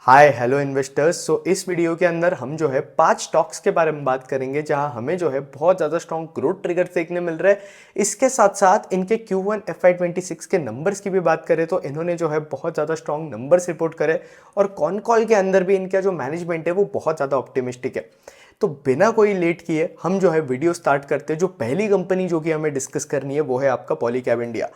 Hi hello investors. इस video के अंदर हम जो है 5 स्टॉक्स के बारे में बात करेंगे जहां हमें जो है बहुत ज़्यादा स्ट्रॉन्ग ग्रोथ ट्रिगर देखने मिल रहे हैं। इसके साथ साथ इनके Q1 FY26 के नंबर्स की भी बात करें तो इन्होंने जो है बहुत ज़्यादा स्ट्रॉन्ग नंबर्स रिपोर्ट करे और कॉन कॉल के अंदर भी इनका जो मैनेजमेंट है वो बहुत ज़्यादा ऑप्टिमिस्टिक है। तो बिना कोई लेट किए हम जो है वीडियो स्टार्ट करते हैं। जो पहली कंपनी जो कि हमें डिस्कस करनी है वो है आपका Polycab India.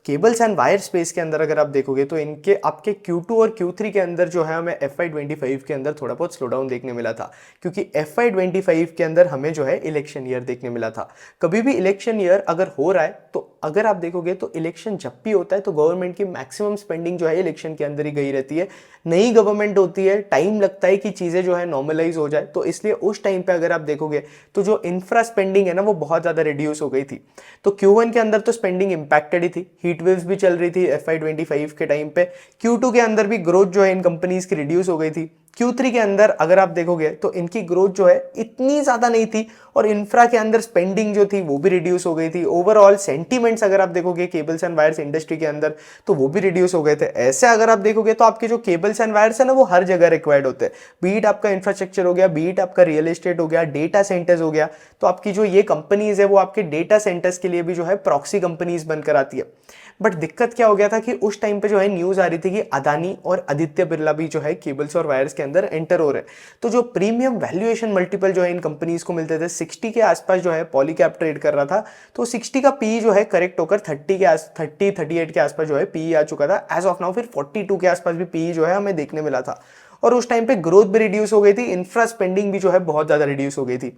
Cables and wire space के अंदर अगर आप देखोगे तो इनके आपके Q2 और Q3 के अंदर जो है हमें FY25 के अंदर थोड़ा बहुत स्लो डाउन देखने मिला था, क्योंकि FY25 के अंदर हमें जो है इलेक्शन ईयर देखने मिला था। कभी भी इलेक्शन ईयर अगर हो रहा है तो अगर आप देखोगे तो इलेक्शन जब भी होता है तो गवर्नमेंट की मैक्सिमम स्पेंडिंग जो है इलेक्शन के अंदर ही गई रहती है। नई गवर्नमेंट होती है, टाइम लगता है कि चीज़ें जो है नॉर्मलाइज हो जाए, तो इसलिए उस टाइम पे अगर आप देखोगे तो जो इंफ्रा स्पेंडिंग है ना वो बहुत ज़्यादा रिड्यूस हो गई थी। तो Q1 के अंदर तो स्पेंडिंग इंपैक्टेड ही थी, हीट वेव्स भी चल रही थी FY25 के टाइम पे। Q2 के अंदर भी ग्रोथ जो है इन कंपनीज की रिड्यूस हो गई थी। Q3 के अंदर अगर आप देखोगे तो इनकी ग्रोथ जो है इतनी ज़्यादा नहीं थी और इंफ्रा के अंदर स्पेंडिंग जो थी वो भी रिड्यूस हो गई थी। ओवरऑल सेंटीमेंट्स अगर आप देखोगे केबल्स एंड वायर्स इंडस्ट्री के अंदर तो वो भी रिड्यूस हो गए थे। ऐसे अगर आप देखोगे तो आपके जो केबल्स एंड वायर्स है ना वो हर जगह रिक्वायर्ड होते हैं, बीट आपका इंफ्रास्ट्रक्चर हो गया, बीट आपका रियल एस्टेट हो गया, डेटा सेंटर्स हो गया। तो आपकी जो ये कंपनीज है वो आपके डेटा सेंटर्स के लिए भी जो है प्रॉक्सी कंपनीज बनकर आती है। बट दिक्कत क्या हो गया था कि उस टाइम पे जो है न्यूज आ रही थी कि अदानी और आदित्य बिरला भी जो है केबल्स और वायर्स के अंदर एंटर हो रहे हैं। तो जो प्रीमियम वैल्यूएशन मल्टीपल जो है इन कंपनीज को मिलते थे 60 के आसपास जो है पॉलीकैब ट्रेड कर रहा था। तो 60 का पी जो है करेक्ट होकर 38 के आसपास जो है पी आ चुका था एज ऑफ नाउ। फिर 42 के आसपास भी पी जो है हमें देखने मिला था और उस टाइम पे ग्रोथ भी रिड्यूस हो गई थी, इंफ्रा स्पेंडिंग भी जो है बहुत ज्यादा रिड्यूस हो गई थी।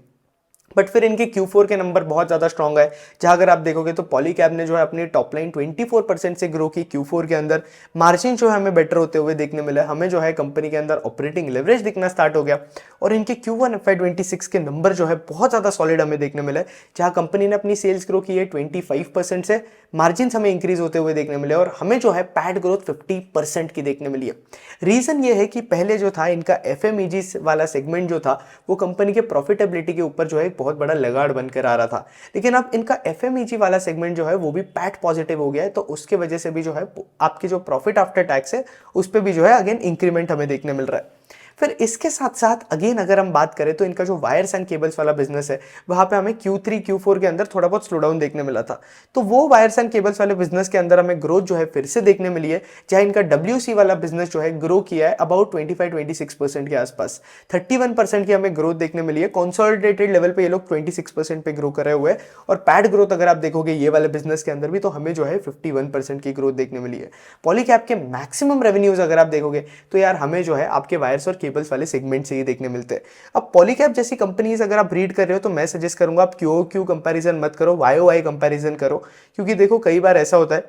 बट फिर इनके Q4 के नंबर बहुत ज़्यादा स्ट्रॉन्ग है, जहां अगर आप देखोगे तो पॉलीकैब ने जो है अपनी टॉप लाइन 24% से ग्रो की Q4 के अंदर। मार्जिन जो है हमें बेटर होते हुए देखने मिला, हमें जो है कंपनी के अंदर ऑपरेटिंग लेवरेज दिखना स्टार्ट हो गया और इनके Q1 FY26 के नंबर जो है बहुत ज़्यादा सॉलिड हमें देखने मिले, जहां कंपनी ने अपनी सेल्स ग्रो की है 25% से। मार्जिन हमें इंक्रीज होते हुए देखने मिले और हमें जो है पैट ग्रोथ 50% की देखने मिली है। रीज़न ये है कि पहले जो था इनका FMEG वाला सेगमेंट जो था वो कंपनी के प्रॉफिटेबिलिटी के ऊपर जो है बहुत बड़ा लगाड़ बनकर आ रहा था, लेकिन अब इनका FMEG वाला सेगमेंट जो है वो भी पैट पॉजिटिव हो गया है। तो उसके वजह से भी जो है आपकी जो प्रॉफिट आफ्टर टैक्स है उस पर भी जो है अगेन इंक्रीमेंट हमें देखने मिल रहा है। फिर इसके साथ साथ अगेन अगर हम बात करें तो इनका जो वायर्स एंड केबल्स वाला बिजनेस है वहां पे हमें Q3 Q4 के अंदर थोड़ा बहुत स्लो डाउन देखने मिला था। तो वो वायर्स एंड केबल्स वाले बिजनेस के अंदर हमें ग्रोथ जो है फिर से देखने मिली है, जहां इनका WC वाला बिजनेस जो है ग्रो किया है अबाउट 25-26% के आसपास। 31% की हमें ग्रोथ देखने मिली है। कंसोलिडेटेड लेवल पे ये लोग 26% पे ग्रो करे हुए हैं और पैड ग्रोथ अगर आप देखोगे ये वाले बिजनेस के अंदर भी तो हमें जो है 51% की ग्रोथ देखने मिली है। पॉलीकैब के मैक्सिमम रेवेन्यूज अगर आप देखोगे तो यार हमें जो है आपके वायर्स और केबल्स वाले सेगमेंट से ही देखने मिलते हैं। अब पॉलीकैब जैसी कंपनीज अगर आप रीड कर रहे हो तो मैं सजेस्ट करूंगा आप QOQ कंपैरिजन मत करो, YOY कंपैरिजन करो। क्योंकि देखो कई बार ऐसा होता है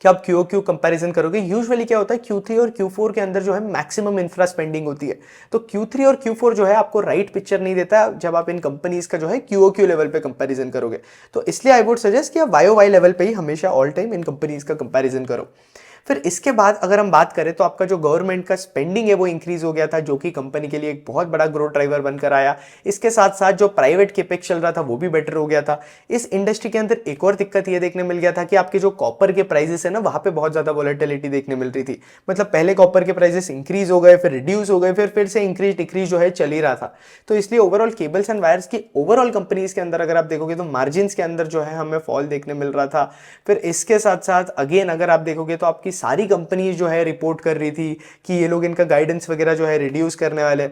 कि आप QOQ कंपैरिजन करोगे, यूजुअली क्या होता है Q3 और Q4 के अंदर जो है मैक्सिमम इंफ्रा स्पेंडिंग होती है। तो Q3 और Q4 जो है आपको राइट पिक्चर नहीं देता जब आप इन कंपनीज का जो है QOQ लेवल पे कंपैरिजन करोगे। तो इसलिए आई वुड सजेस्ट कि आप YOY लेवल पे ही हमेशा ऑल टाइम इन कंपनीज का कंपैरिजन करो। फिर इसके बाद अगर हम बात करें तो आपका जो गवर्नमेंट का स्पेंडिंग है वो इंक्रीज हो गया था, जो कि कंपनी के लिए एक बहुत बड़ा ग्रोथ ड्राइवर बनकर आया। इसके साथ साथ जो प्राइवेट केपेक्स चल रहा था वो भी बेटर हो गया था। इस इंडस्ट्री के अंदर एक और दिक्कत ये देखने मिल गया था कि आपके जो कॉपर के प्राइसेस है ना वहां पे बहुत ज्यादा वॉलेटिलिटी देखने मिल रही थी। मतलब पहले कॉपर के प्राइसेस इंक्रीज हो गए, फिर रिड्यूस हो गए, फिर से इंक्रीज डिक्रीज जो है चल ही रहा था। तो इसलिए ओवरऑल केबल्स एंड वायर्स की ओवरऑल कंपनीज के अंदर अगर आप देखोगे तो मार्जिन के अंदर जो है हमें फॉल देखने मिल रहा था। फिर इसके साथ साथ अगेन अगर आप देखोगे तो आपकी सारी कंपनीज जो है रिपोर्ट कर रही थी कि ये लोग इनका गाइडेंस वगैरह जो है रिड्यूस करने वाले,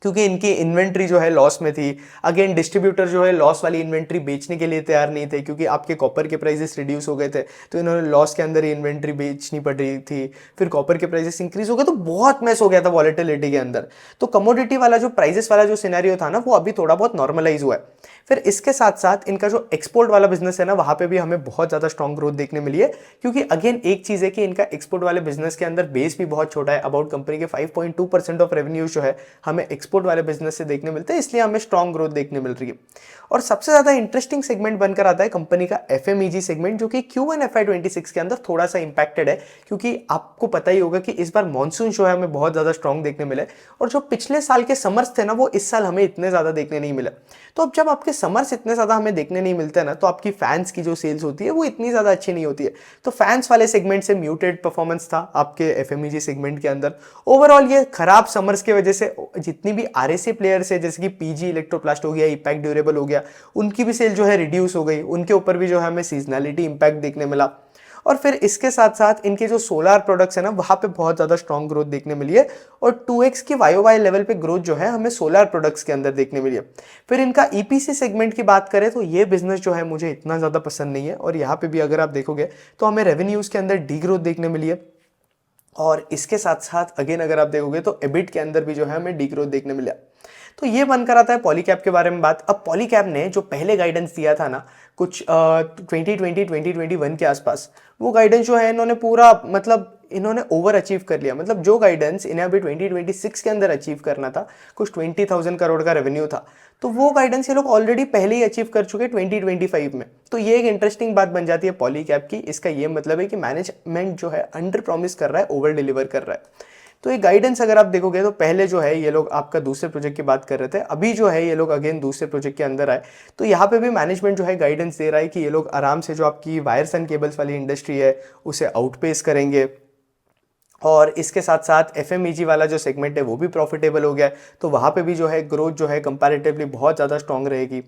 क्योंकि इनकी इन्वेंट्री जो है लॉस में थी। अगेन डिस्ट्रीब्यूटर जो है लॉस वाली इन्वेंट्री बेचने के लिए तैयार नहीं थे, क्योंकि आपके कॉपर के प्राइसेस रिड्यूस हो गए थे तो इन्होंने लॉस के अंदर ही इन्वेंट्री बेचनी पड़ रही थी। फिर कॉपर के प्राइसेस इंक्रीज हो गए तो बहुत मैस हो गया था वॉलेटिलिटी के अंदर। तो कमोडिटी वाला जो प्राइसेस वाला जो सिनेरियो था ना वो अभी थोड़ा बहुत नॉर्मलाइज हुआ है। फिर इसके साथ साथ इनका जो एक्सपोर्ट वाला बिजनेस है ना वहां पे भी हमें बहुत ज्यादा स्ट्रॉन्ग ग्रोथ देखने मिली है, क्योंकि अगेन एक चीज है कि इनका एक्सपोर्ट वाले बिजनेस के अंदर बेस भी बहुत छोटा है। अबाउट कंपनी के 5.2% ऑफ रेवेन्यू जो है हमें एक्सपोर्ट वाले बिजनेस से देखने मिलते हैं, इसलिए हमें स्ट्रॉन्ग ग्रोथ देखने मिल रही है। और सबसे ज़्यादा इंटरेस्टिंग सेगमेंट बनकर आता है कंपनी का FMEG सेगमेंट, जो कि Q1 FY26 के अंदर थोड़ा सा इंपैक्टेड है, क्योंकि आपको पता ही होगा कि इस बार मानसून जो है हमें बहुत ज़्यादा स्ट्रॉन्ग देखने मिले, और जो पिछले साल के समर्स थे ना वो इस साल हमें इतने ज़्यादा देखने नहीं मिले। तो अब जब आपके समर्स इतने ज़्यादा हमें देखने नहीं मिलते हैं ना, तो आपकी फैंस की जो सेल्स होती है वो इतनी ज़्यादा अच्छी नहीं होती है। तो फैंस वाले सेगमेंट से म्यूटेड परफॉर्मेंस था आपके FMEG सेगमेंट के अंदर। ओवरऑल ये खराब समर्स की वजह से जितनी भी RAC प्लेयर्स है, जैसे कि PG इलेक्ट्रोप्लास्ट हो गया, इपैक्ट ड्यूरेबल हो गया, उनकी भी सेल जो है रिड्यूस हो गई, उनके ऊपर भी जो है हमें सीजनैलिटी इंपैक्ट देखने मिला। और फिर इसके साथ साथ इनके जो सोलार प्रोडक्ट्स है ना, वहां पे बहुत ज्यादा स्ट्रॉन्ग ग्रोथ देखने मिली है, और 2x की YOY लेवल पे ग्रोथ जो है हमें सोलार प्रोडक्ट्स के अंदर देखने मिली है। फिर इनका EPC सेगमेंट की बात करें तो ये बिजनेस जो है मुझे इतना ज्यादा पसंद नहीं है, और यहाँ पे भी अगर आप देखोगे तो हमें रेवेन्यूज के अंदर डी ग्रोथ देखने मिली है, और इसके साथ साथ अगेन अगर आप देखोगे तो EBIT के अंदर भी जो है हमें डी ग्रोथ देखने मिला। तो ये बनकर आता है पॉलीकैब के बारे में बात। अब पॉलीकैब ने जो पहले गाइडेंस दिया था ना कुछ 2021 के आसपास, वो गाइडेंस जो है इन्होंने पूरा मतलब इन्होंने ओवर अचीव कर लिया। मतलब जो गाइडेंस इन्हें अभी 2026 के अंदर अचीव करना था, कुछ 20,000 करोड़ का रेवेन्यू था, तो वो गाइडेंस ये लोग ऑलरेडी पहले ही अचीव कर चुके 2025 में। तो ये एक इंटरेस्टिंग बात बन जाती है पॉलीकैब की। इसका ये मतलब है कि मैनेजमेंट जो है अंडर प्रॉमिस कर रहा है, ओवर डिलीवर कर रहा है। तो ये गाइडेंस अगर आप देखोगे तो पहले जो है ये लोग आपका दूसरे प्रोजेक्ट की बात कर रहे थे, अभी जो है ये लोग अगेन दूसरे प्रोजेक्ट के अंदर आए, तो यहाँ पे भी मैनेजमेंट जो है गाइडेंस दे रहा है कि ये लोग आराम से जो आपकी वायर्स एंड केबल्स वाली इंडस्ट्री है उसे आउटपेस करेंगे, और इसके साथ साथ FMEG वाला जो सेगमेंट है वो भी प्रॉफिटेबल हो गया है, तो वहाँ पे भी जो है ग्रोथ जो है कंपैरेटिवली बहुत ज़्यादा स्ट्रॉन्ग रहेगी।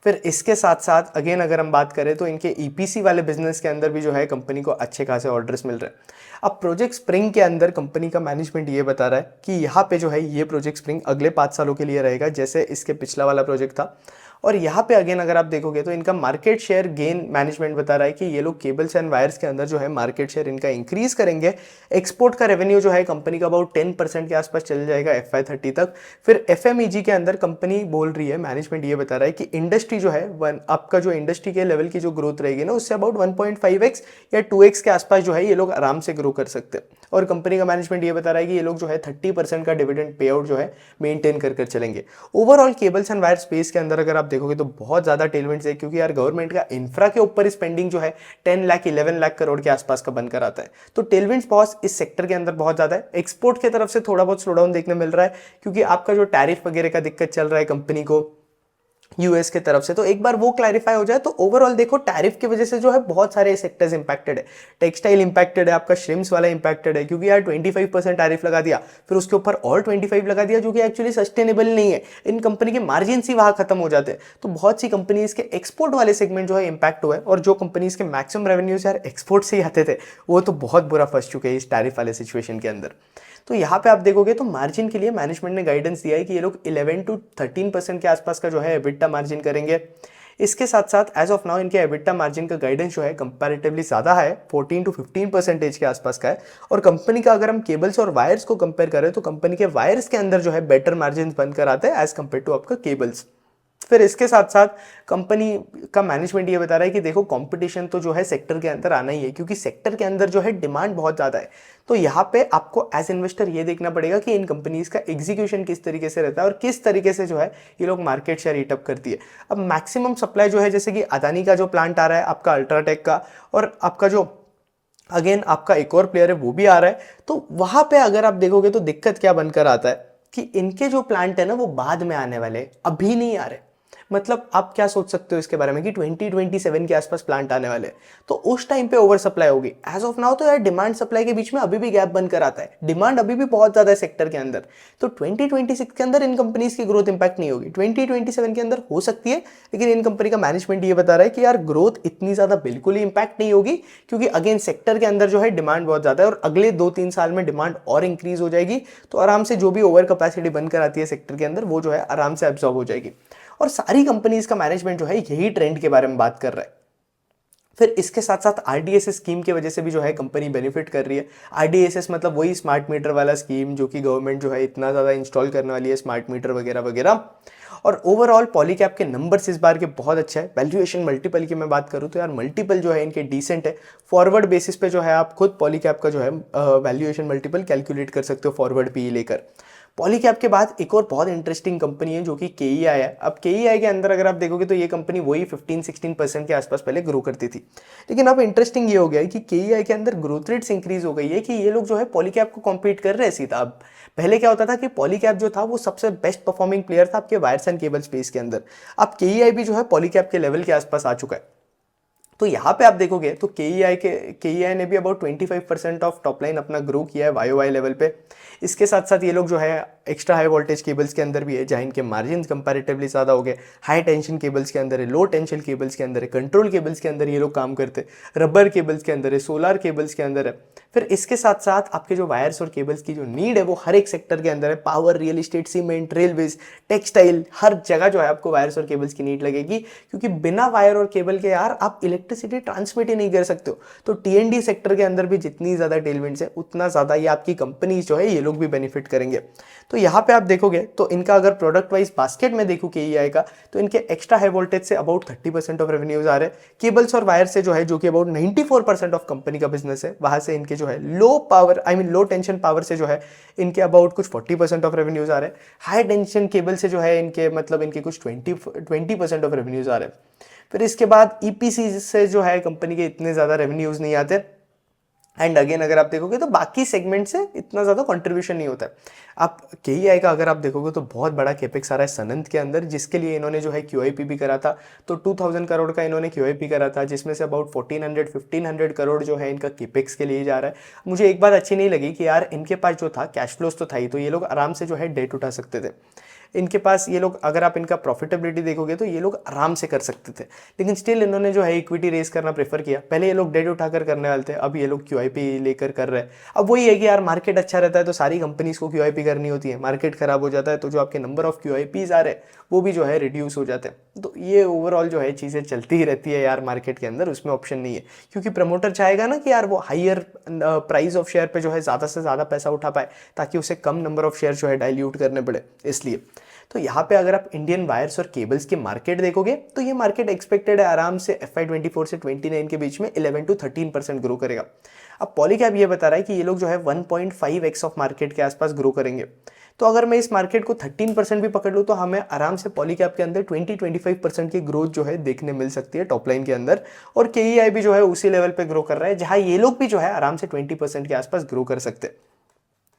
फिर इसके साथ साथ अगेन अगर हम बात करें तो इनके EPC वाले बिजनेस के अंदर भी जो है कंपनी को अच्छे खासे ऑर्डर्स मिल रहे हैं। अब प्रोजेक्ट स्प्रिंग के अंदर कंपनी का मैनेजमेंट ये बता रहा है कि यहाँ पे जो है ये प्रोजेक्ट स्प्रिंग अगले 5 सालों के लिए रहेगा, जैसे इसके पिछला वाला प्रोजेक्ट था। और यहाँ पे अगेन अगर आप देखोगे तो इनका मार्केट शेयर गेन मैनेजमेंट बता रहा है कि ये लोग केबल्स एंड वायर्स के अंदर जो है मार्केट शेयर इनका इंक्रीज करेंगे। एक्सपोर्ट का रेवेन्यू जो है कंपनी का अबाउट 10% के आसपास चल जाएगा FY30 तक। फिर FMEG के अंदर कंपनी बोल रही है, मैनेजमेंट ये बता रहा है कि इंडस्ट्री जो है आपका जो इंडस्ट्री के लेवल की जो ग्रोथ रहेगी ना, उससे अबाउट 1.5x या 2x के आसपास जो है ये लोग आराम से ग्रो कर सकते हैं। और कंपनी का मैनेजमेंट ये बता रहा है कि ये लोग जो है 30% का डिविडेंड पे आउट जो है मेंटेन कर चलेंगे। Overall cables and wire space के अंदर अगर आप देखोगे तो बहुत ज्यादा टेलमेंट्स है, क्योंकि यार गवर्नमेंट का इंफ्रा के ऊपर स्पेंडिंग जो है 10 लाख 11 लाख करोड़ के आसपास का बनकर आता है। तो टेलमेंट्स बहुत इस सेक्टर के अंदर बहुत ज्यादा है। एक्सपोर्ट की तरफ से थोड़ा बहुत स्लो डाउन देखने मिल रहा है, क्योंकि आपका जो टैरिफ वगैरह का दिक्कत चल रहा है कंपनी को US के तरफ से, तो एक बार वो क्लैरिफाई हो जाए तो ओवरऑल देखो टैरिफ की वजह से जो है बहुत सारे सेक्टर्स इंपैक्टेड है। टेक्सटाइल इंपैक्टेड है, आपका श्रिम्स वाला इंपैक्टेड है, क्योंकि यार 25% टैरिफ लगा दिया, फिर उसके ऊपर और 25 लगा दिया, जो कि एक्चुअली सस्टेनेबल नहीं है। इन कंपनी के मार्जिन ही वहां खत्म हो जाते हैं। तो बहुत सी कंपनीज के एक्सपोर्ट वाले सेगमेंट जो है इंपैक्ट हुआ है, और जो कंपनीज के मैक्सिमम रेवेन्यूज यार एक्सपोर्ट से ही आते थे, वो तो बहुत बुरा फंस चुके हैं इस टैरिफ वाले सिचुएशन के अंदर। तो यहाँ पे आप देखोगे तो मार्जिन के लिए मैनेजमेंट ने गाइडेंस दिया है कि ये लोग 11 to 13% के आसपास का जो है EBITDA मार्जिन करेंगे। इसके साथ साथ एज ऑफ नाउ इनके EBITDA मार्जिन का गाइडेंस जो है कंपैरेटिवली ज्यादा है, 14 to 15% के आसपास का है। और कंपनी का अगर हम केबल्स और वायर्स को कंपेयर करें तो कंपनी के वायर्स के अंदर जो है बेटर मार्जिन बनकर आते हैं एज कंपेयर टू आपका केबल्स। फिर इसके साथ साथ कंपनी का मैनेजमेंट ये बता रहा है कि देखो कंपटीशन तो जो है सेक्टर के अंदर आना ही है, क्योंकि सेक्टर के अंदर जो है डिमांड बहुत ज़्यादा है। तो यहाँ पे आपको एज इन्वेस्टर ये देखना पड़ेगा कि इन कंपनीज का एग्जीक्यूशन किस तरीके से रहता है और किस तरीके से जो है ये लोग मार्केट शेयर ईटअप करती है। अब मैक्सिमम सप्लाई जो है, जैसे कि अदानी का जो प्लांट आ रहा है आपका अल्ट्राटेक का, और आपका जो अगेन आपका एक और प्लेयर है वो भी आ रहा है, तो वहां पे अगर आप देखोगे तो दिक्कत क्या बनकर आता है कि इनके जो प्लांट है ना वो बाद में आने वाले, अभी नहीं आ रहे। मतलब आप क्या सोच सकते हो इसके बारे में कि 2027 के आसपास प्लांट आने वाले, तो उस टाइम पे ओवर सप्लाई होगी। एज ऑफ नाउ तो यार डिमांड सप्लाई के बीच में अभी भी गैप बनकर आता है, डिमांड अभी भी बहुत ज्यादा है सेक्टर के अंदर। तो 2026 के अंदर इन कंपनीज की ग्रोथ इंपैक्ट नहीं होगी, 2027 के अंदर हो सकती है, लेकिन इन कंपनी का मैनेजमेंट ये बता रहा है कि यार ग्रोथ इतनी ज्यादा बिल्कुल ही इंपैक्ट नहीं होगी, क्योंकि अगेन सेक्टर के अंदर जो है डिमांड बहुत ज्यादा है और अगले 2-3 साल में डिमांड और इंक्रीज हो जाएगी। तो आराम से जो भी ओवर कैपेसिटी बनकर आती है सेक्टर के अंदर वो जो है आराम से एब्जॉर्ब हो जाएगी। और सारी कंपनीज का मैनेजमेंट जो है यही ट्रेंड के बारे में बात कर रहा है। फिर इसके साथ साथ RDSS स्कीम की वजह से भी जो है कंपनी बेनिफिट कर रही है। RDSS मतलब वही स्मार्ट मीटर वाला स्कीम जो कि गवर्नमेंट जो है इतना ज़्यादा इंस्टॉल करने वाली है, स्मार्ट मीटर वगैरह वगैरह। और ओवरऑल पॉलीकैब के नंबर्स इस बार के बहुत अच्छा है। वैल्यूएशन मल्टीपल की मैं बात करूँ तो यार मल्टीपल जो है इनके डिसेंट है। फॉरवर्ड बेसिस पे जो है आप खुद पॉलीकैब का जो है वैल्यूएशन मल्टीपल कैलकुलेट कर सकते हो फॉरवर्ड PE लेकर। पॉलीकैब के बाद एक और बहुत इंटरेस्टिंग कंपनी है जो कि केईआई है। अब केईआई के अंदर अगर आप देखोगे तो ये कंपनी वही 15-16% के आसपास पहले ग्रो करती थी, लेकिन अब इंटरेस्टिंग ये हो गया है कि केईआई के अंदर ग्रोथ रेट्स इंक्रीज हो गई है कि ये लोग जो है पॉलीकैब को कॉम्पीट कर रहे हैं सीधा। अब पहले क्या होता था कि पॉलीकैब जो था वो सबसे बेस्ट परफॉर्मिंग प्लेयर था आपके वायर्स एंड केबल स्पेस के अंदर। अब केईआई भी जो है पॉलीकैब के लेवल के आसपास आ चुका है। तो यहाँ पे आप देखोगे तो केईआई ने भी अबाउट 25% ऑफ टॉप लाइन अपना ग्रो किया है वाई लेवल पे। इसके साथ साथ ये लोग जो है एक्स्ट्रा हाई वोल्टेज केबल्स के अंदर भी है, जहाँ इनके मार्जिन कंपैरेटिवली ज़्यादा हो गए। हाई टेंशन केबल्स के अंदर है, लो टेंशन केबल्स के अंदर है, कंट्रोल केबल्स के अंदर ये लोग काम करते हैं, रबर केबल्स के अंदर है, सोलर केबल्स के अंदर है। फिर इसके साथ साथ आपके जो वायर्स और केबल्स की जो नीड है वो हर एक सेक्टर के अंदर है। Power, real estate, cement, railways, textile, हर जगह जो है आपको वायर्स और केबल्स की नीड लगेगी, क्योंकि बिना वायर और केबल के यार आप इलेक्ट्रिसिटी ट्रांसमिट ही नहीं कर सकते हो। तो टीएनडी सेक्टर के अंदर भी जितनी ज़्यादा टेलविंड्स है उतना ज़्यादा ये आपकी कंपनीज जो है ये लोग भी बेनिफिट करेंगे। तो यहाँ पे आप देखोगे तो इनका अगर प्रोडक्ट वाइज बास्केट में देखूँ केईआई का, तो इनके एक्स्ट्रा हाई वोल्टेज से अबाउट 30% ऑफ रेवेन्यूज आ रहे हैं। केबल्स और वायर से जो है, जो कि अबाउट 94% ऑफ कंपनी का बिजनेस है, वहां से इनके जो है लो पावर लो टेंशन पावर से जो है इनके अबाउट कुछ 40% ऑफ रेवेन्यूज आ रहे हैं। हाई टेंशन केबल से जो है इनके इनके कुछ 20% ऑफ रेवेन्यूज आ रहे हैं। फिर इसके बाद ईपीसी से जो है कंपनी के इतने ज़्यादा रेवेन्यूज नहीं आते। एंड अगेन अगर आप देखोगे तो बाकी सेगमेंट से इतना ज़्यादा कंट्रीब्यूशन नहीं होता है। आप केईआई का अगर आप देखोगे तो बहुत बड़ा कैपेक्स आ रहा है सनंत के अंदर, जिसके लिए इन्होंने जो है क्यूआईपी भी करा था। तो 2000 करोड़ का इन्होंने क्यूआईपी करा था, जिसमें से अबाउट 1500 करोड़ जो है इनका कैपेक्स के लिए जा रहा है। मुझे एक बात अच्छी नहीं लगी कि यार इनके पास जो था कैश फ्लोस तो था ही, तो ये लोग आराम से जो है डेट उठा सकते थे। इनके पास ये लोग, अगर आप इनका प्रॉफिटेबिलिटी देखोगे तो ये लोग आराम से कर सकते थे, लेकिन स्टिल इन्होंने जो है इक्विटी रेस करना प्रेफर किया। पहले ये लोग डेट उठाकर करने वाले थे, अब ये लोग क्यूआईपी लेकर कर रहे हैं। अब वही है कि यार मार्केट अच्छा रहता है तो सारी कंपनीज को क्यूआईपी करनी होती है, मार्केट खराब हो जाता है तो जो आपके नंबर ऑफ क्यूआईपीज आ रहे हैं वो भी जो है रिड्यूस हो जाते हैं। तो ये ओवरऑल जो है चीज़ें चलती ही रहती है यार मार्केट के अंदर, उसमें ऑप्शन नहीं है, क्योंकि प्रमोटर चाहेगा ना कि यार वो हाइयर प्राइस ऑफ शेयर पे जो है ज़्यादा से ज़्यादा पैसा उठा पाए, ताकि उसे कम नंबर ऑफ शेयर जो है डाइल्यूट करने पड़े, इसलिए। तो यहाँ पे अगर आप इंडियन वायर्स और केबल्स की मार्केट देखोगे तो ये मार्केट एक्सपेक्टेड है आराम से FY24 से 29 के बीच में 11 to 13% ग्रो करेगा। अब पॉलीकैब ये बता रहा है कि ये लोग जो है 1.5x ऑफ मार्केट के आसपास ग्रो करेंगे। तो अगर मैं इस मार्केट को 13% भी पकड़ लूँ तो हमें आराम से पॉलीकैब के अंदर 20-25% की ग्रोथ जो है देखने मिल सकती है टॉप लाइन के अंदर। और केईआई भी जो है उसी लेवल पे ग्रो कर रहा है, जहाँ ये लोग भी जो है आराम से 20% के आसपास ग्रो कर सकते हैं।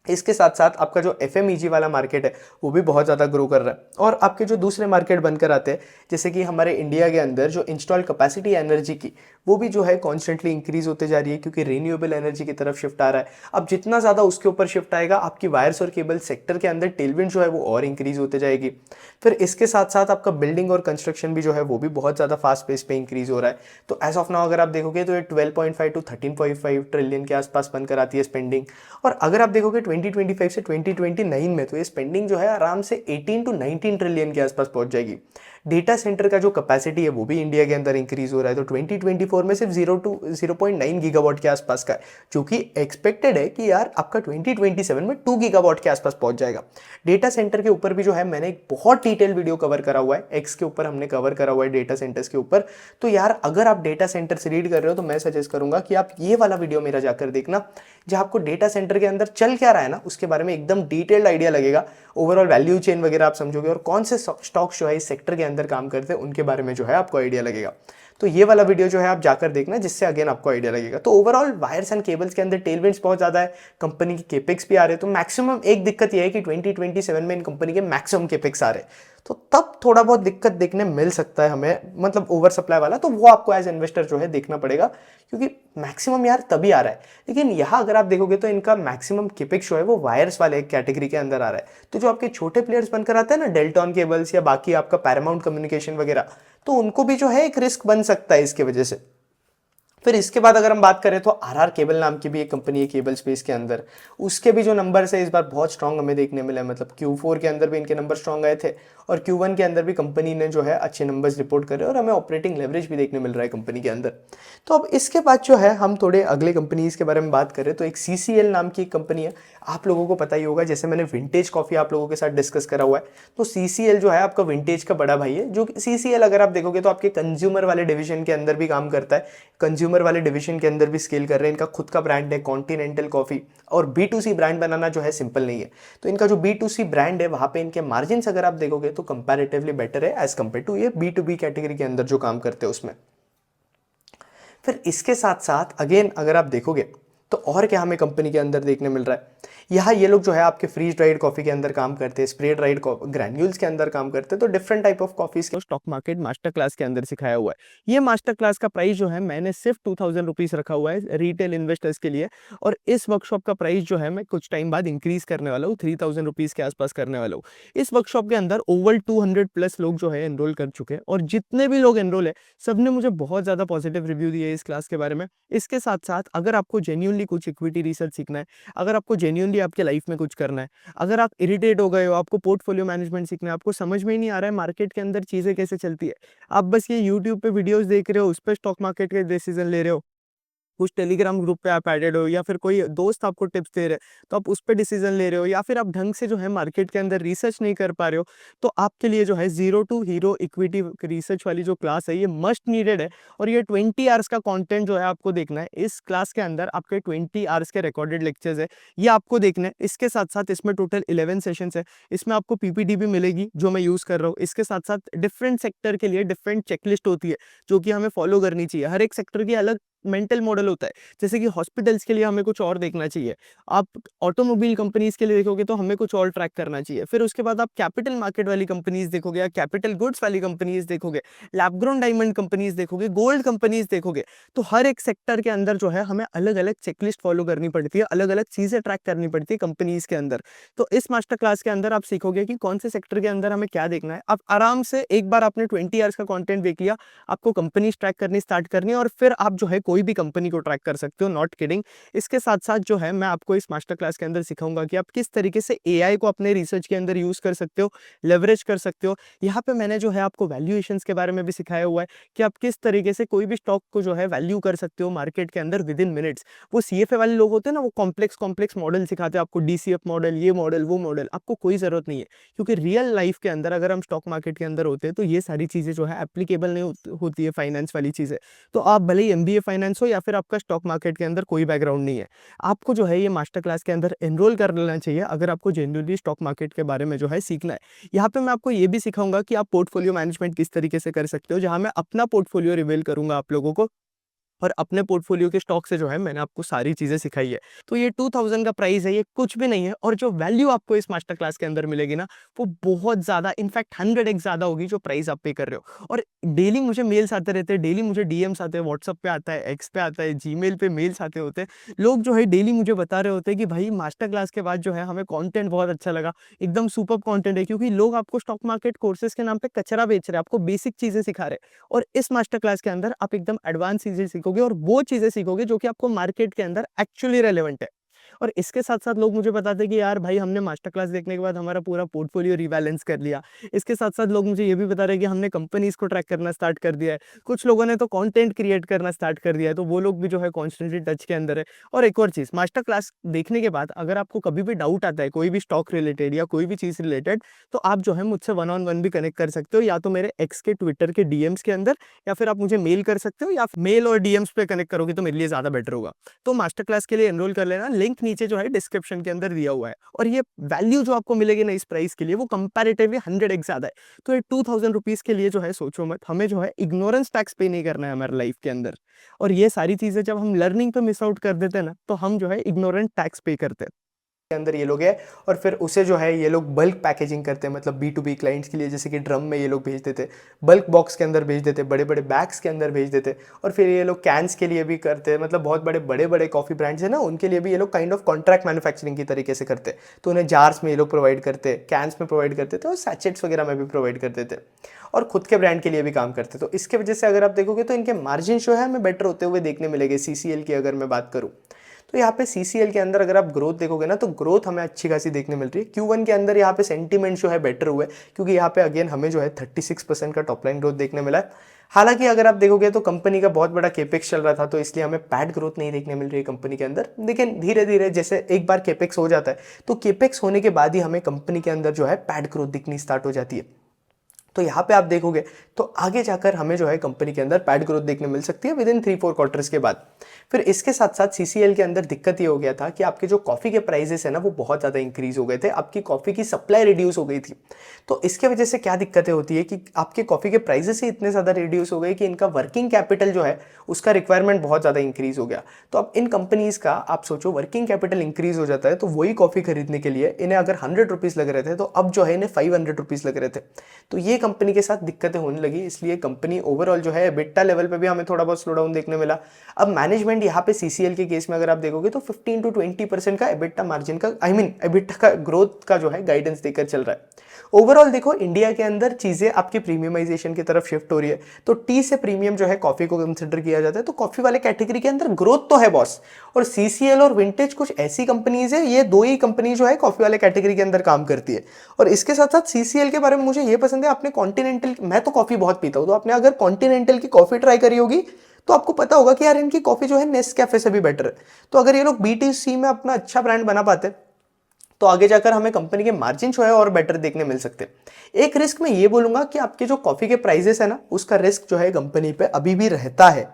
इसके साथ साथ आपका जो FMEG वाला मार्केट है वो भी बहुत ज़्यादा ग्रो कर रहा है। और आपके जो दूसरे मार्केट बनकर आते हैं, जैसे कि हमारे इंडिया के अंदर जो इंस्टॉल कैपेसिटी एनर्जी की, वो भी जो है कॉन्स्टेंटली इंक्रीज होते जा रही है, क्योंकि रिन्यूएबल एनर्जी की तरफ शिफ्ट आ रहा है। अब जितना ज़्यादा उसके ऊपर शिफ्ट आएगा, आपकी वायर्स और केबल सेक्टर के अंदर टेलविंड जो है वो और इंक्रीज होते जाएगी। फिर इसके साथ साथ आपका बिल्डिंग और कंस्ट्रक्शन भी जो है वो भी बहुत ज़्यादा फास्ट पेस पे इंक्रीज हो रहा है। तो एज ऑफ नाउ अगर आप देखोगे तो ये 12.5 to 13.5 ट्रिलियन के आसपास बनकर आती है स्पेंडिंग। और अगर आप देखोगे 2025 से 2029 में तो ये स्पेंडिंग जो है आराम से 18 to 19 ट्रिलियन के आसपास पहुंच जाएगी। डेटा सेंटर का जो कैपेसिटी है वो भी इंडिया के अंदर इंक्रीज हो रहा है। तो 2024 में सिर्फ 0.9 गीगावाट के आसपास का है, जो कि एक्सपेक्टेड है कि यार आपका 2027 में 2 गीगावाट के आसपास पहुंच जाएगा। डेटा सेंटर के ऊपर भी जो है मैंने एक बहुत डिटेल वीडियो कवर करा हुआ है, एक्स के ऊपर हमने कवर करा हुआ है डेटा सेंटर्स के ऊपर। तो यार अगर आप डेटा सेंटर से रीड कर रहे हो तो मैं सजेस्ट करूंगा कि आप ये वाला वीडियो मेरा जाकर देखना, जहां आपको डेटा सेंटर के अंदर चल क्या रहा है ना उसके बारे में एकदम डिटेल्ड आइडिया लगेगा। ओवरऑल वैल्यू चेन वगैरह आप समझोगे, और कौन से स्टॉक्स जो है इस सेक्टर के अंदर काम करते हैं उनके बारे में जो है आपको आइडिया लगेगा। तो ये वाला वीडियो जो है आप जाकर देखना, जिससे अगेन आपको आइडिया लगेगा। तो ओवरऑल वायर्स एंड केबल्स के अंदर टेलविंड्स बहुत ज्यादा है, कंपनी की केपेक्स भी आ रहे हैं। तो मैक्सिमम एक दिक्कत यह है कि 2027 में इन कंपनी के मैक्सिमम केपेक्स आ रहे हैं, तो तब थोड़ा बहुत दिक्कत देखने मिल सकता है हमें, ओवर सप्लाई वाला। तो वो आपको एज इन्वेस्टर जो है देखना पड़ेगा, क्योंकि मैक्सिमम यार तभी आ रहा है। लेकिन यहाँ अगर आप देखोगे तो इनका मैक्सिमम केपेक्स जो है वो वायर्स वाले कैटेगरी के अंदर आ रहा है। तो जो आपके छोटे प्लेयर्स बनकर आते हैं ना, डेल्टॉन केबल्स या बाकी आपका पैरामाउंट कम्युनिकेशन वगैरह, तो उनको भी जो है एक रिस्क बन सकता है इसके वजह से। फिर इसके बाद अगर हम बात करें तो RR केबल नाम की भी एक कंपनी है केबल स्पेस के अंदर, उसके भी जो नंबर्स है इस बार बहुत स्ट्रांग हमें देखने मिले। Q4 के अंदर भी इनके नंबर स्ट्रांग आए थे, और Q1 के अंदर भी कंपनी ने जो है अच्छे नंबर्स रिपोर्ट करे, और हमें ऑपरेटिंग लेवरेज भी देखने मिल रहा है कंपनी के अंदर। तो अब इसके बाद जो है हम थोड़े अगले कंपनीज के बारे में बात करें तो एक CCL नाम की एक कंपनी है, आप लोगों को पता ही होगा, जैसे मैंने विंटेज कॉफी आप लोगों के साथ डिस्कस करा हुआ है। तो CCL जो है आपका विंटेज का बड़ा भाई है, जो CCL अगर आप देखोगे तो आपके कंज्यूमर वाले डिवीजन के अंदर भी काम करता है। कंज्यूमर कंज्यूमर वाले डिवीजन के अंदर भी स्केल कर रहे हैं, इनका खुद का ब्रांड है कॉन्टिनेंटल कॉफ़ी, और B2C ब्रांड बनाना जो है सिंपल नहीं है। तो इनका जो B2C ब्रांड है वहाँ पे इनके मार्जिन्स अगर आप देखोगे तो कंपैरेटिवली बेटर है एज कम्पेयर टू ये B2B कैटेगरी के अंदर जो काम करते हैं उसमें। फिर इसके साथ साथ अगेन अगर आप देखोगे तो और क्या हमें कंपनी के अंदर देखने मिल रहा है, यहाँ ये लोग जो है आपके फ्रीज ड्राइड कॉफ़ी के अंदर काम करते हैं, स्प्रे ड्राइड ग्रैन्यूल्स के अंदर काम करते हैं, तो डिफरेंट टाइप ऑफ कॉफ़ीज को स्टॉक मार्केट मास्टर क्लास के अंदर सिखाया हुआ है। ये मास्टर क्लास का प्राइस जो है मैंने सिर्फ 2000 रुपीज़ रखा हुआ है रिटेल इन्वेस्टर्स के लिए, और इस वर्कशॉप का प्राइस जो है मैं कुछ टाइम बाद इंक्रीज करने वाला हूँ, 3000 रुपीज़ के आसपास करने वाला हूँ। इस वर्कशॉप के अंदर ओवर 200 प्लस लोग जो है एनरोल कर चुके हैं, और जितने भी लोग एनरोल है सबने मुझे बहुत ज़्यादा पॉजिटिव रिव्यू दिए है इस क्लास के बारे में। इसके साथ साथ अगर आपको जेन्युइनली कुछ इक्विटी रिसर्च सीखना है, अगर आपको जेन्युइनली आपके लाइफ में कुछ करना है, अगर आप इरिटेट हो गए हो, आपको पोर्टफोलियो मैनेजमेंट सीखना है, आपको समझ में ही नहीं आ रहा है मार्केट के अंदर चीजें कैसे चलती है, आप बस ये यूट्यूब पे वीडियोस देख रहे हो, उस पर स्टॉक मार्केट के डिसीजन ले रहे हो, कुछ टेलीग्राम ग्रुप पे आप एडेड हो, या फिर कोई दोस्त आपको टिप्स दे रहे हैं तो आप उस पे डिसीजन ले रहे हो, या फिर आप ढंग से जो है मार्केट के अंदर रिसर्च नहीं कर पा रहे हो, तो आपके लिए जो है zero to hero equity research वाली जो क्लास है ये मस्ट नीडेड है। और ये 20 आवर्स का कंटेंट जो है आपको देखना है। इस क्लास के अंदर आपके 20 आवर्स के रिकॉर्डेड लेक्चर्स है, ये आपको देखना है। इसके साथ साथ इसमें टोटल 11 सेशंस है, इसमें आपको पीपीटी भी मिलेगी जो मैं यूज कर रहा हूँ। इसके साथ साथ डिफरेंट सेक्टर के लिए डिफरेंट चेकलिस्ट होती है जो कि हमें फॉलो करनी चाहिए। हर एक सेक्टर की अलग मेंटल मॉडल होता है, जैसे कि हॉस्पिटल्स के लिए हमें कुछ और देखना चाहिए, आप ऑटोमोबाइल कंपनीज के लिए देखोगे तो हमें कुछ और ट्रैक करना चाहिए, फिर उसके बाद आप कैपिटल मार्केट वाली कंपनीज देखोगे या कैपिटल गुड्स वाली कंपनीज देखोगे, लैब ग्रोन डायमंड कंपनीज देखोगे, गोल्ड कंपनीज देखोगे। तो हर एक सेक्टर के अंदर जो है हमें अलग अलग चेकलिस्ट फॉलो करनी पड़ती है, अलग अलग चीजें ट्रैक करनी पड़ती है कंपनीज के अंदर। तो इस मास्टर क्लास के अंदर आप सीखोगे कि कौन से सेक्टर के अंदर हमें क्या देखना है। आप आराम से एक बार आपने 20 आवर्स का कंटेंट देख लिया, आपको कंपनीज ट्रैक करनी स्टार्ट करनी है, और फिर आप जो है कोई भी कंपनी को ट्रैक कर सकते हो, नॉट किडिंग। इसके साथ साथ जो है मैं आपको इस मास्टर क्लास के अंदर सिखाऊंगा कि आप किस तरीके से एआई को अपने रिसर्च के अंदर यूज कर सकते हो, लेवरेज कर सकते हो। यहाँ पे मैंने जो है आपको वैल्यूएशंस के बारे में भी सिखाया हुआ है कि आप किस तरीके से कोई भी स्टॉक को जो है वैल्यू कर सकते हो मार्केट के अंदर विद इन मिनट्स। वो सीएफए वाले लोग होते हैं ना, वो कॉम्प्लेक्स कॉम्प्लेक्स मॉडल सिखाते हैं आपको, डीसीएफ मॉडल, ये मॉडल वो मॉडल, आपको कोई जरूरत नहीं है, क्योंकि रियल लाइफ के अंदर अगर हम स्टॉक मार्केट के अंदर होते हैं तो ये सारी चीजें जो है एप्लीकेबल नहीं होती है, फाइनेंस वाली चीजें। तो आप भले ही एमबीए फाइनेंस हो या फिर आपका स्टॉक मार्केट के अंदर कोई बैकग्राउंड नहीं है, आपको जो है ये मास्टर क्लास के अंदर एनरोल कर लेना चाहिए अगर आपको जेन्युइनली स्टॉक मार्केट के बारे में जो है सीखना है। यहाँ पे मैं आपको ये भी सिखाऊंगा कि आप पोर्टफोलियो मैनेजमेंट किस तरीके से कर सकते हो, जहां मैं अपना पोर्टफोलियो रिवील करूंगा आप लोगों को, और अपने पोर्टफोलियो के स्टॉक से जो है मैंने आपको सारी चीजें सिखाई है। तो ये 2000 का प्राइस है, ये कुछ भी नहीं है, और जो वैल्यू आपको इस मास्टर क्लास के अंदर मिलेगी ना वो बहुत ज्यादा, इनफैक्ट 100x ज्यादा होगी जो प्राइस आप पे कर रहे हो। और डेली मुझे मेल्स आते रहते हैं, डेली मुझे डीएम्स आते हैं, व्हाट्सअप पे आता है, एक्स पे आता है, जीमेल पे मेल्स आते होते हैं, लोग जो है डेली मुझे बता रहे होते हैं कि भाई मास्टर क्लास के बाद जो है हमें कंटेंट बहुत अच्छा लगा, एकदम सुपर कंटेंट है, क्योंकि लोग आपको स्टॉक मार्केट कोर्सेज के नाम पे कचरा बेच रहे हैं, आपको बेसिक चीजें सिखा रहे हैं, और इस मास्टर क्लास के अंदर आप एकदम एडवांस चीजें सीखोगे, और वो चीजें सीखोगे जो कि आपको मार्केट के अंदर एक्चुअली रेलेवेंट है। और इसके साथ साथ लोग मुझे बताते हैं कि यार भाई हमने मास्टर क्लास देखने के बाद हमारा पूरा पोर्टफोलियो रिबैलेंस कर लिया। इसके साथ साथ लोग मुझे ये भी बता रहे हैं कि हमने कंपनीज को ट्रैक करना स्टार्ट कर दिया है, कुछ लोगों ने तो कंटेंट क्रिएट करना स्टार्ट कर दिया है, तो वो लोग भी जो है कॉन्स्टेंटली टच के अंदर है। और एक और चीज, मास्टर क्लास देखने के बाद अगर आपको कभी भी डाउट आता है कोई भी स्टॉक रिलेटेड या कोई भी चीज रिलेटेड, तो आप जो है मुझसे 1-on-1 भी कनेक्ट कर सकते हो, या तो मेरे एक्स के ट्विटर के डीएम्स के अंदर, या फिर आप मुझे मेल कर सकते हो, या मेल और डीएम्स पे कनेक्ट करोगे तो मेरे लिए ज्यादा बेटर होगा। तो मास्टर क्लास के लिए एनरोल कर लेना, लिंक नीचे जो है डिस्क्रिप्शन के अंदर दिया हुआ है। और ये वैल्यू जो आपको मिलेगी ना इस प्राइस के लिए वो कंपैरेटिवली 100x ज्यादा है। तो ये 2000 रुपीज के लिए जो है सोचो मत, हमें जो है इग्नोरेंस टैक्स पे नहीं करना है हमारे लाइफ के अंदर। और ये सारी चीजें जब हम लर्निंग पे मिस आउट कर देते हैं ना, तो हम जो है इग्नोरेंट टैक्स पे करते हैं। के अंदर ये लोग है, और फिर उसे जो है ये लोग बल्क पैकेजिंग करते हैं, मतलब B2B क्लाइंट्स के लिए, जैसे कि ड्रम में ये लोग भेज देते, बल्क बॉक्स के अंदर भेज देते, बड़े बड़े बैग्स के अंदर भेज देते, और फिर ये लोग कैंस के लिए भी करते हैं, मतलब बहुत बड़े बड़े कॉफ़ी ब्रांड्स है ना उनके लिए भी ये लोग काइंड ऑफ कॉन्ट्रैक्ट मैन्युफैक्चरिंग की तरीके से करते, तो उन्हें जार्स में ये लोग प्रोवाइड करते, कैंस में प्रोवाइड करते थे, और सैचेट्स वगैरह में भी प्रोवाइड करते थे, और खुद के ब्रांड के लिए भी काम करते। तो इसके वजह से अगर आप देखोगे तो इनके मार्जिन जो है हमें बेटर होते हुए देखने मिलेंगे। CCL की अगर मैं बात करूँ तो यहाँ पे CCL के अंदर अगर आप ग्रोथ देखोगे ना, तो ग्रोथ हमें अच्छी खासी देखने मिल रही है। Q1 के अंदर यहाँ पे सेंटीमेंट जो है बेटर हुआ है, क्योंकि यहाँ पे अगेन हमें जो है 36% का टॉप लाइन ग्रोथ देखने मिला है। हालांकि अगर आप देखोगे तो कंपनी का बहुत बड़ा केपेक्स चल रहा था, तो इसलिए हमें पैड ग्रोथ नहीं देखने मिल रही है कंपनी के अंदर। लेकिन धीरे धीरे जैसे एक बार केपेक्स हो जाता है, तो केपेक्स होने के बाद ही हमें कंपनी के अंदर जो है पैड ग्रोथ दिखनी स्टार्ट हो जाती है। तो यहाँ पे आप देखोगे तो आगे जाकर हमें जो है कंपनी के अंदर पैड ग्रोथ देखने मिल सकती है विद इन 3-4 क्वार्टर्स के बाद। फिर इसके साथ साथ सीसीएल के अंदर दिक्कत ये हो गया था कि आपके जो कॉफ़ी के प्राइसेस है ना वो बहुत ज़्यादा इंक्रीज हो गए थे, आपकी कॉफ़ी की सप्लाई रिड्यूस हो गई थी। तो इसके वजह से क्या दिक्कतें होती है कि आपके कॉफ़ी के प्राइसेस ही इतने ज़्यादा रिड्यूस हो गए कि इनका वर्किंग कैपिटल जो है उसका रिक्वायरमेंट बहुत ज़्यादा इंक्रीज हो गया। तो अब इन कंपनीज़ का आप सोचो वर्किंग कैपिटल इंक्रीज हो जाता है तो वही कॉफ़ी खरीदने के लिए इन्हें अगर 100 रुपीज़ लग रहे थे तो अब जो है इन्हें 500 रुपीज़ लग रहे थे। तो ये कंपनी के साथ दिक्कतें होने लगी, इसलिए कंपनी ओवरऑल जो है एबिटा लेवल पे भी हमें थोड़ा बहुत स्लो डाउन देखने मिला। अब मैनेजमेंट यहाँ पे सीसीएल के केस में अगर आप देखोगे तो 15 to 20% का एबिटा मार्जिन का एबिटा का ग्रोथ का जो है गाइडेंस देकर चल रहा है। ओवरऑल देखो इंडिया के अंदर चीजें आपकी प्रीमियमाइजेशन की तरफ शिफ्ट हो रही है, तो टी से प्रीमियम जो है कॉफी को कंसिडर किया जाता है, तो कॉफी वाले कैटेगरी के अंदर ग्रोथ तो है बॉस। और सीसीएल और विंटेज कुछ ऐसी कंपनीज है, ये दो ही कंपनी जो है कॉफी वाले कैटेगरी के अंदर काम करती है। और इसके साथ साथ सीसीएल के बारे में मुझे ये पसंद है, आपने कॉन्टिनेंटल, मैं तो कॉफी बहुत पीता हूँ, तो आपने अगर कॉन्टिनेंटल की कॉफी ट्राई करी होगी तो आपको पता होगा कि यार इनकी कॉफी जो है नेस्कैफे से भी बेटर है। तो अगर ये लोग बीटीसी में अपना अच्छा ब्रांड बना पाते तो आगे जाकर हमें कंपनी के मार्जिन जो है और बेटर देखने मिल सकते हैं। एक रिस्क मैं ये बोलूंगा कि आपके जो कॉफी के प्राइसेस है ना उसका रिस्क जो है कंपनी पे अभी भी रहता है।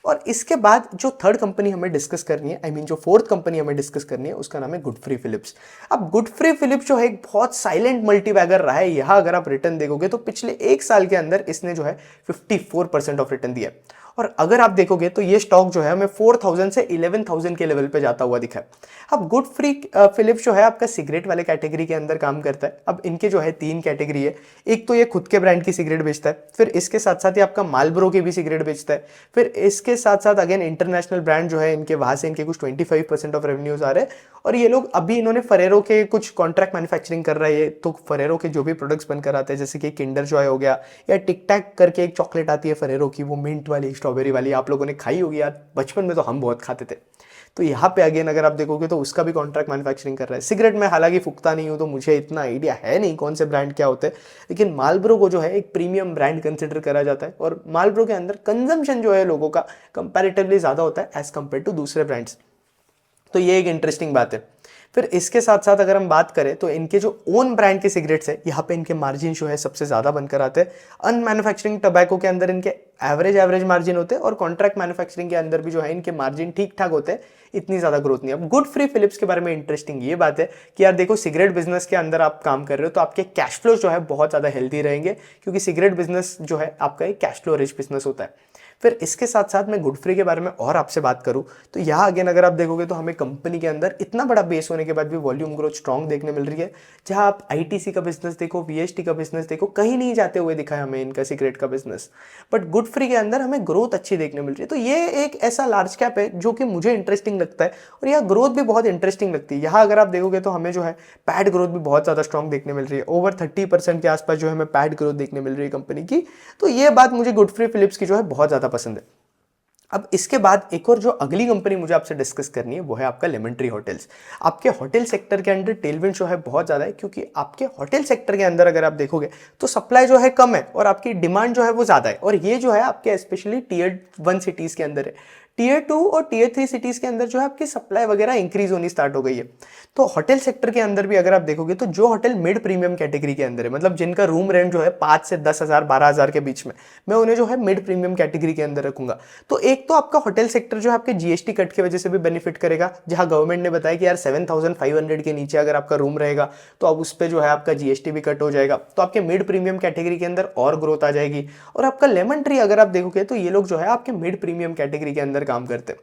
और इसके बाद जो थर्ड कंपनी हमें डिस्कस करनी है, जो फोर्थ कंपनी हमें डिस्कस करनी है, उसका नाम है गुडफ्री फिलिप्स। अब गुडफ्री फिलिप्स जो है एक बहुत साइलेंट मल्टीबैगर रहा है। यहाँ अगर आप रिटर्न देखोगे तो पिछले एक साल के अंदर इसने जो है 54% ऑफ रिटर्न दिया। और अगर आप देखोगे तो ये स्टॉक जो है हमें 4000 से 11000 के लेवल पे जाता हुआ दिखा है। अब गुडफ्री फिलिप्स जो है आपका सिगरेट वाले कैटेगरी के अंदर काम करता है। अब इनके जो है 3 कैटेगरी है, एक तो ये खुद के ब्रांड की सिगरेट बेचता है, फिर इसके साथ साथ ये आपका मालब्रो की भी सिगरेट बेचता है, फिर इसके साथ साथ अगेन इंटरनेशनल ब्रांड जो है इनके वहां से इनके कुछ 25% ऑफ रेवेन्यूज आ रहे हैं। और ये लोग अभी इन्होंने फरेरो के कुछ कॉन्ट्रैक्ट मैन्युफैक्चरिंग कर रहे हैं, तो फरेरो के जो भी प्रोडक्ट्स बनकर आते हैं जैसे कि किंडर जॉय हो गया या टिक टैक करके एक चॉकलेट आती है फरेरो की, वो मिंट वाली स्ट्रॉबेरी वाली, आप लोगों ने खाई होगी यार, बचपन में तो हम बहुत खाते थे। तो यहाँ पे अगेन अगर आप देखोगे तो उसका भी कॉन्ट्रैक्ट मैन्युफैक्चरिंग कर रहा है। सिगरेट में हालांकि फूकता नहीं हूँ तो मुझे इतना आइडिया है नहीं कौन से ब्रांड क्या होते हैं, लेकिन मालब्रो को जो है एक प्रीमियम ब्रांड कंसिडर करा जाता है और मालब्रो के अंदर कंजम्पशन जो है लोगों का कंपैरेटिवली ज़्यादा होता है एज कम्पेयर टू दूसरे ब्रांड्स। तो ये एक इंटरेस्टिंग बात है। फिर इसके साथ साथ अगर हम बात करें तो इनके जो ओन ब्रांड के सिगरेट्स है यहाँ पे इनके मार्जिन जो है सबसे ज़्यादा बनकर आते हैं। अनमैन्युफैक्चरिंग टबैको के अंदर इनके एवरेज मार्जिन होते हैं और कॉन्ट्रैक्ट मैन्युफैक्चरिंग के अंदर भी जो है इनके मार्जिन ठीक ठाक होते हैं, इतनी ज़्यादा ग्रोथ नहीं। अब गुडफ्री फिलिप्स के बारे में इंटरेस्टिंग ये बात है कि यार देखो सिगरेट बिजनेस के अंदर आप काम कर रहे हो तो आपके कैश फ्लो जो है बहुत ज़्यादा हेल्दी रहेंगे, क्योंकि सिगरेट बिजनेस जो है आपका एक कैश फ्लो रिच बिजनेस होता है। फिर इसके साथ साथ मैं गुडफ्री के बारे में और आपसे बात करूं तो यहाँ अगेन अगर आप देखोगे तो हमें कंपनी के अंदर इतना बड़ा बेस होने के बाद भी वॉल्यूम ग्रोथ स्ट्रांग देखने मिल रही है। जहां आप आईटीसी का बिजनेस देखो, वीएसटी का बिजनेस देखो, कहीं नहीं जाते हुए दिखा है हमें इनका सिगरेट का बिजनेस, बट गुडफ्री के अंदर हमें ग्रोथ अच्छी देखने मिल रही है। तो ये एक ऐसा लार्ज कैप है जो कि मुझे इंटरेस्टिंग लगता है और यह ग्रोथ भी बहुत इंटरेस्टिंग लगती है। यहाँ अगर आप देखोगे तो हमें जो है पैड ग्रोथ भी बहुत ज़्यादा स्ट्रांग देखने मिल रही है, ओवर 30% के आसपास जो है हमें पैड ग्रोथ देखने मिल रही है कंपनी की। तो ये बात मुझे गुडफ्री फिलिप्स की जो है बहुत ज़्यादा पसंद है। अब इसके बाद एक और जो अगली कंपनी मुझे आपसे डिस्कस करनी है वो है आपका लेमन ट्री होटल्स। आपके होटल सेक्टर के अंदर टेलविंड जो है बहुत ज़्यादा है, क्योंकि आपके होटल सेक्टर के अंदर अगर आप देखोगे तो सप्लाई जो है कम है और आपकी डिमांड जो है वो ज़्यादा है। और ये जो है आपके स्पेशली टीयर 1 सिटीज़ के अंदर है। टीयर 2 और टीयर 3 सिटीज़ के अंदर जो है आपकी सप्लाई वगैरह इंक्रीज होनी स्टार्ट हो गई है। तो होटल सेक्टर के अंदर भी अगर आप देखोगे तो जो होटल मिड प्रीमियम कैटेगरी के अंदर है, मतलब जिनका रूम रेंट जो है 5 से 10,000 12,000 के बीच में, मैं उन्हें जो है मिड प्रीमियम कैटेगरी के अंदर रखूंगा। तो एक तो आपका होटल सेक्टर जो है आपके जीएसटी कट की वजह से भी बेनिफिट करेगा, जहां गवर्नमेंट ने बताया कि यार 7,500 के नीचे अगर आपका रूम रहेगा तो अब उस पर जो है आपका जीएसटी भी कट हो जाएगा, तो आपके मिड प्रीमियम कैटेगरी के अंदर और ग्रोथ आ जाएगी। और आपका लेमन ट्री अगर आप देखोगे तो ये लोग जो है आपके मिड प्रीमियम कैटेगरी के अंदर काम करते हैं।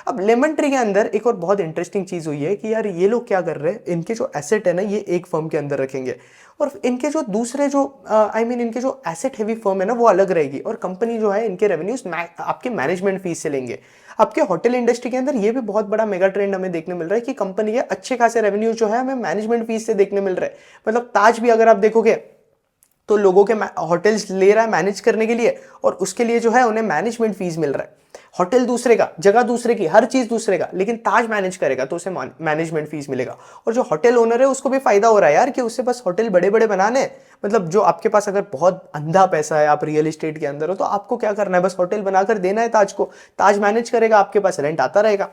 अब लेमन ट्री के अंदर एक और बहुत इंटरेस्टिंग चीज हुई है कि यार ये लोग क्या कर रहे हैं, इनके जो एसेट है ना ये एक फर्म के अंदर रखेंगे और इनके जो दूसरे जो इनके जो एसेट हेवी फर्म है ना वो अलग रहेगी, और कंपनी जो है इनके रेवेन्यूज आपके मैनेजमेंट फीस से लेंगे। आपके होटल इंडस्ट्री के अंदर ये भी बहुत बड़ा मेगा ट्रेंड हमें देखने मिल रहा है कि कंपनी के अच्छे खासे रेवेन्यूज जो है हमें मैनेजमेंट फीस से देखने मिल रहा है। मतलब ताज भी अगर आप देखोगे तो लोगों के होटल्स ले रहा है मैनेज करने के लिए और उसके लिए जो है उन्हें मैनेजमेंट फीस मिल रहा है। होटल दूसरे का, जगह दूसरे की, हर चीज दूसरे का, लेकिन ताज मैनेज करेगा तो उसे मैनेजमेंट फीस मिलेगा। और जो होटल ओनर है उसको भी फायदा हो रहा है यार कि उससे बस होटल बड़े बड़े बनाने, मतलब जो आपके पास अगर बहुत अंधा पैसा है, आप रियल एस्टेट के अंदर हो, तो आपको क्या करना है, बस होटल बनाकर देना है ताज को, ताज मैनेज करेगा, आपके पास रेंट आता रहेगा।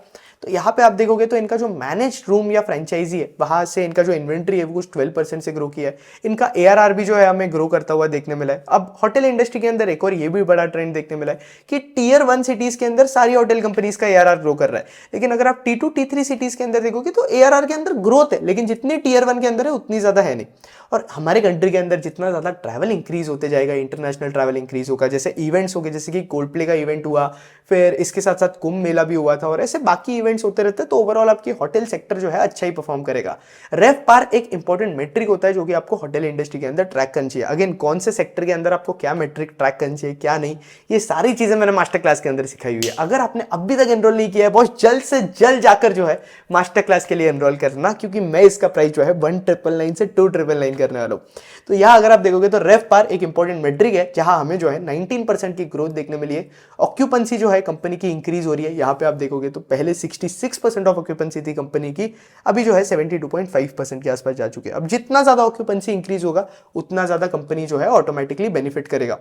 तो यहाँ पे आप देखोगे तो इनका जो मैनेज रूम या फ्रेंचाइजी है वहां से इनका जो इन्वेंट्री है वो कुछ 12% से ग्रो किया है। इनका ARR भी जो है हमें ग्रो करता हुआ देखने मिला है। अब होटल इंडस्ट्री के अंदर एक और ये भी बड़ा ट्रेंड देखने मिला है कि Tier 1 सिटीज के अंदर सारी होटल कंपनीज का ARR ग्रो कर रहा है, लेकिन अगर आप T2 T3 सिटीज के अंदर देखोगे तो ARR के अंदर ग्रोथ है, लेकिन जितनी Tier 1 के अंदर है उतनी ज्यादा है नहीं। और हमारे कंट्री के अंदर जितना ज्यादा ट्रैवल इंक्रीज होते जाएगा, इंटरनेशनल ट्रैवल इंक्रीज होगा, जैसे इवेंट्स हो गए, जैसे कि कोल्डप्ले का इवेंट हुआ, फिर इसके साथ साथ कुंभ मेला भी हुआ था और ऐसे बाकी इवेंट्स होते रहते हैं, तो ओवरऑल आपकी होटल सेक्टर जो है अच्छा ही परफॉर्म करेगा। रेवपार एक इंपॉर्टेंट मेट्रिक होता है जो कि आपको होटल इंडस्ट्री के अंदर ट्रैक करनी चाहिए। अगेन कौन से सेक्टर के अंदर आपको क्या मेट्रिक ट्रैक करनी चाहिए क्या नहीं, ये सारी चीजें मैंने मास्टर क्लास के अंदर सिखाई हुई है। अगर आपने अभी तक एनरोल नहीं किया है बहुत जल्द से जल्द जाकर जो है मास्टर क्लास के लिए एनरोल करना, क्योंकि मैं इसका प्राइस जो है 1999 से 2999 करने वाला हूं। तो यहां अगर आप देखोगे तो रेवपार एक इंपॉर्टेंट मेट्रिक है जहां हमें जो है 19% की ग्रोथ देखने मिली है। ऑक्यूपेंसी जो है कंपनी की इंक्रीज हो रही है। यहां पे आप देखोगे तो पहले 66% ऑफ ऑक्यूपेंसी थी कंपनी की, अभी जो है 72.5% के आसपास जा चुके हैं। अब जितना ज्यादा ऑक्यूपेंसी इंक्रीज होगा उतना ज्यादा कंपनी जो है ऑटोमेटिकली बेनिफिट करेगा।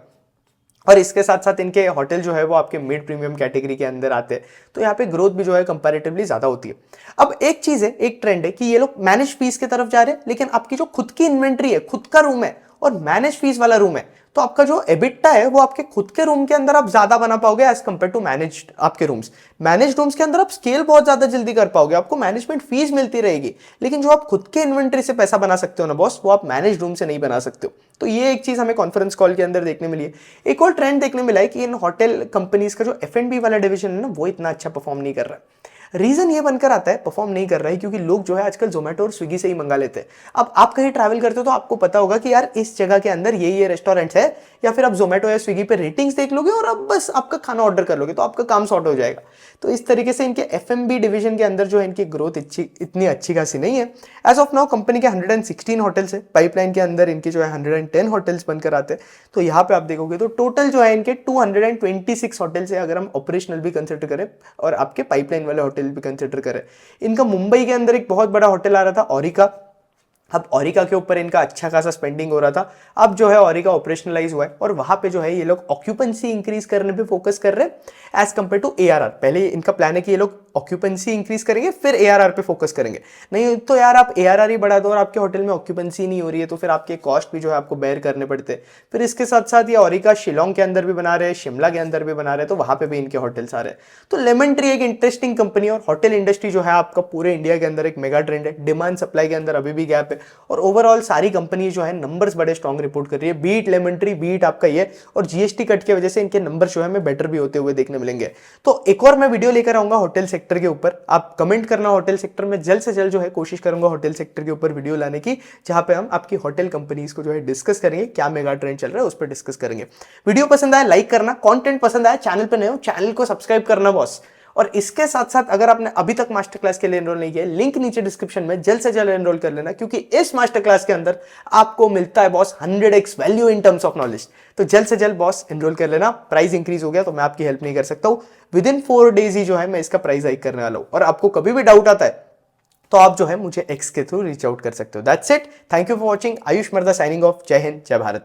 और इसके साथ साथ इनके होटल जो है वो आपके मिड प्रीमियम कैटेगरी के अंदर आते हैं, तो यहाँ पे ग्रोथ भी जो है कंपैरेटिवली ज्यादा होती है। अब एक चीज है, एक ट्रेंड है कि ये लोग मैनेज फीस की तरफ जा रहे हैं, लेकिन आपकी जो खुद की इन्वेंट्री है, खुद का रूम है और मैनेज फीस वाला रूम है, तो आपका जो एबिटा है वो आपके खुद के रूम के अंदर आप ज्यादा बना पाओगे एज कंपेयर टू मैनेज्ड आपके रूम्स। मैनेज्ड रूम्स के अंदर आप स्केल बहुत ज्यादा जल्दी कर पाओगे, आपको मैनेजमेंट फीस मिलती रहेगी, लेकिन जो आप खुद के इन्वेंट्री से पैसा बना सकते हो ना बॉस, वो आप मैनेज रूम से नहीं बना सकते हो। तो ये एक चीज हमें कॉन्फ्रेंस कॉल के अंदर देखने मिली है। एक और ट्रेंड देखने मिला है कि इन होटल कंपनीज का जो F&B वाला डिवीजन है ना वो इतना अच्छा परफॉर्म नहीं कर रहा है। रीजन ये बनकर आता है परफॉर्म नहीं कर रहा है क्योंकि लोग जो है आजकल जोमेटो और स्विगी से ही मंगा लेते हैं। अब आप कहीं ट्रैवल करते हो तो आपको पता होगा कि यार इस जगह के अंदर ये रेस्टोरेंट है, या फिर आप जोमेटो या स्विगी पे रेटिंग्स देख लोगे और अब बस आपका खाना ऑर्डर कर लोगे तो आपका काम सॉर्ट हो जाएगा। तो इस तरीके से इनके F&B डिवीजन के अंदर जो है इनकी ग्रोथ इतनी अच्छी खासी नहीं है। एज ऑफ नाउ कंपनी के 116 होटल्स है, पाइपलाइन के अंदर इनके जो है 110 होटल्स बनकर आते हैं। तो यहाँ पे आप देखोगे तो टोटल जो है इनके 226 होटल्स है अगर हम ऑपरेशनल भी कंसिडर करें और आपके पाइपलाइन वाले होटल भी कंसिडर करें। इनका मुंबई के अंदर एक बहुत बड़ा होटल आ रहा था ओरिका। अब ओरिका के ऊपर इनका अच्छा खासा स्पेंडिंग हो रहा था। अब जो है ओरिका ऑपरेशनलाइज हुआ है और वहां पे जो है ये लोग ऑक्यूपेंसी इंक्रीज करने पे फोकस कर रहे हैं एज कंपेयर टू ARR। पहले इनका प्लान है कि ये लोग ऑक्यूपेंसी इंक्रीज करेंगे फिर ARR पे फोकस करेंगे। नहीं तो यार आप ARR ही बढ़ा दो और आपके होटल में ऑक्यूपेंसी नहीं हो रही है तो फिर आपके कॉस्ट भी जो है आपको बेयर करने पड़ते हैं। फिर इसके साथ साथ ये ओरिका शिलोंग के अंदर भी बना रहे हैं, शिमला के अंदर भी बना रहे हैं, तो वहां पे भी इनके होटल्स आ रहे हैं। तो लेमन ट्री एक इंटरेस्टिंग कंपनी और होटल इंडस्ट्री जो है आपका पूरे इंडिया के अंदर एक मेगा ट्रेंड है। डिमांड सप्लाई के अंदर अभी भी गैप है और ओवरऑल सारी कंपनी जो है नंबर्स बड़े स्ट्रॉन्ग रिपोर्ट कर रही है। बीट लेमन ट्री, बीट आपका ये, और GST कट की वजह से इनके नंबर जो है हमें बेटर भी होते हुए देखने मिलेंगे। तो एक और मैं वीडियो लेकर आऊंगा होटल सेक्टर के ऊपर, आप कमेंट करना होटल सेक्टर में, जल्द से जल्द जो है कोशिश करूंगा होटल सेक्टर के ऊपर वीडियो लाने की, जहां पे हम आपकी होटल कंपनीज को जो है डिस्कस करेंगे, क्या मेगा ट्रेंड चल रहा है उस पर डिस्कस करेंगे। वीडियो पसंद आया लाइक करना, कंटेंट पसंद आया चैनल पे नए हो चैनल को सब्सक्राइब करना बॉस। और इसके साथ साथ अगर आपने अभी तक मास्टर क्लास के लिए एनरोल नहीं किया, लिंक नीचे डिस्क्रिप्शन में, जल्द से जल्द एनरोल कर लेना, क्योंकि इस मास्टर क्लास के अंदर आपको मिलता है boss 100x value in terms of knowledge. तो जल्द से जल्द बॉस एनरोल कर लेना। प्राइस इंक्रीज हो गया तो मैं आपकी हेल्प नहीं कर सकता हूं, विद इन 4 डेज ही जो है मैं इसका प्राइस हाइक करने वाला हूं। और आपको कभी भी डाउट आता है तो आप जो है मुझे X के थ्रू रीच आउट कर सकते हो। That's it, thank you for watching. Ayush मर्दा साइनिंग ऑफ। जय हिंद, जय भारत।